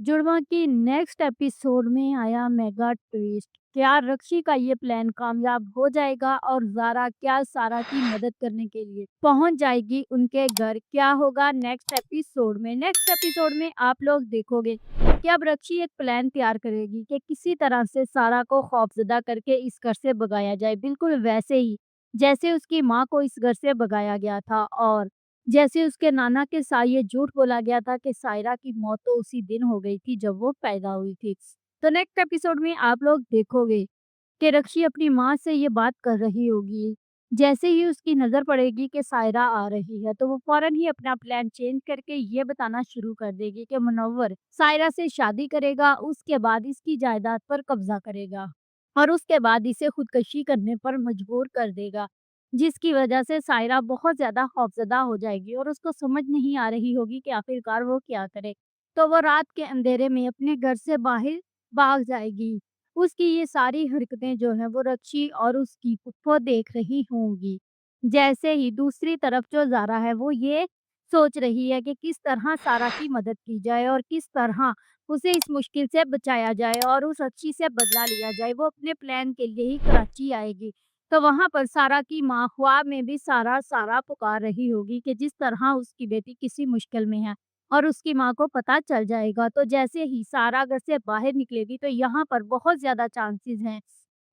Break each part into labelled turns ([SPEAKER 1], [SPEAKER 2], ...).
[SPEAKER 1] जुड़वा की next episode में आया मेगा ट्विस्ट। क्या रक्षी का ये प्लान कामयाब हो जाएगा और ज़ारा क्या सारा की मदद करने के लिए पहुंच जाएगी उनके घर? क्या होगा नेक्स्ट एपिसोड में? नेक्स्ट एपिसोड में आप लोग देखोगे कि अब रक्षी एक प्लान तैयार करेगी कि किसी तरह से सारा को खौफजदा करके इस घर से भगाया जाए, बिल्कुल वैसे ही जैसे उसकी माँ को इस घर से भगाया गया था, और जैसे उसके नाना के साथ ये झूठ बोला गया था कि सायरा की मौत तो उसी दिन हो गई थी जब वो पैदा हुई थी। तो नेक्स्ट एपिसोड में आप लोग देखोगे कि रक्षी अपनी माँ से ये बात कर रही होगी। जैसे ही उसकी नज़र पड़ेगी कि सायरा आ रही है, तो वो फ़ौरन ही अपना प्लान चेंज करके ये बताना शुरू कर देगी कि मुनव्वर सायरा से शादी करेगा, उसके बाद इसकी जायदाद पर कब्ज़ा करेगा और उसके बाद इसे खुदकशी करने पर मजबूर कर देगा। जिसकी वजह से सायरा बहुत ज़्यादा खौफ़ज़दा हो जाएगी और उसको समझ नहीं आ रही होगी कि आखिरकार वो क्या करे। तो वो रात के अंधेरे में अपने घर से बाहर भाग जाएगी। उसकी ये सारी हरकतें जो हैं वो रक्षी और उसकी फूफो देख रही होंगी। जैसे ही दूसरी तरफ जो ज़ारा है वो ये सोच रही है कि किस तरह सारा की मदद की जाए और किस तरह उसे इस मुश्किल से बचाया जाए और उस रक्षी से बदला लिया जाए। वो अपने प्लान के लिए ही कराची आएगी। तो वहाँ पर सारा की माँ ख्वाब में भी सारा, सारा पुकार रही होगी कि जिस तरह उसकी बेटी किसी मुश्किल में है और उसकी माँ को पता चल जाएगा। तो जैसे ही सारा घर से बाहर निकलेगी तो यहाँ पर बहुत ज़्यादा चांसेस हैं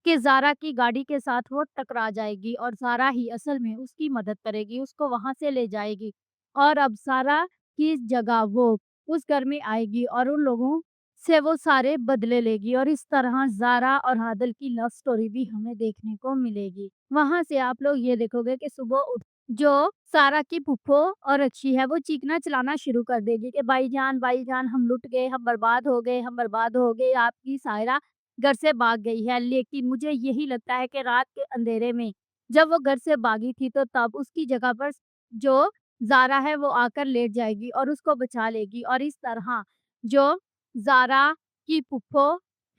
[SPEAKER 1] कि ज़ारा की गाड़ी के साथ वो टकरा जाएगी और ज़ारा ही असल में उसकी मदद करेगी, उसको वहाँ से ले जाएगी और अब सारा की जगह वो उस घर में आएगी और उन लोगों से वो सारे बदले लेगी और इस तरह ज़ारा और आदिल की लव स्टोरी भी हमें देखने को मिलेगी। वहाँ से आप लोग ये देखोगे कि सुबह उठ जो सारा की फूफो और अच्छी है वो चीखना-चिल्लाना शुरू कर देगी कि भाईजान हम लुट गए, हम बर्बाद हो गए, हम बर्बाद हो गए, आपकी सायरा घर से भाग गई है। लेकिन मुझे यही लगता है कि रात के अंधेरे में जब वो घर से भागी थी तो तब उसकी जगह पर जो ज़ारा है वो आकर लेट जाएगी और उसको बचा लेगी और इस तरह जो ज़ारा की फूफो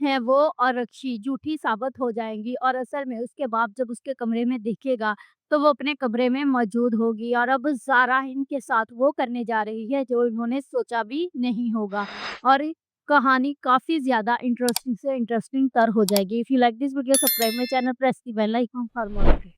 [SPEAKER 1] हैं वो और रक्षी झूठी साबित हो जाएँगी और असल में उसके बाप जब उसके कमरे में देखेगा तो वो अपने कमरे में मौजूद होगी और अब ज़ारा इनके साथ वो करने जा रही है जो इन्होंने सोचा भी नहीं होगा और कहानी काफ़ी ज़्यादा इंटरेस्टिंग से इंटरेस्टिंग तर हो जाएगी। If you like this video subscribe my channel, press the bell icon for more update.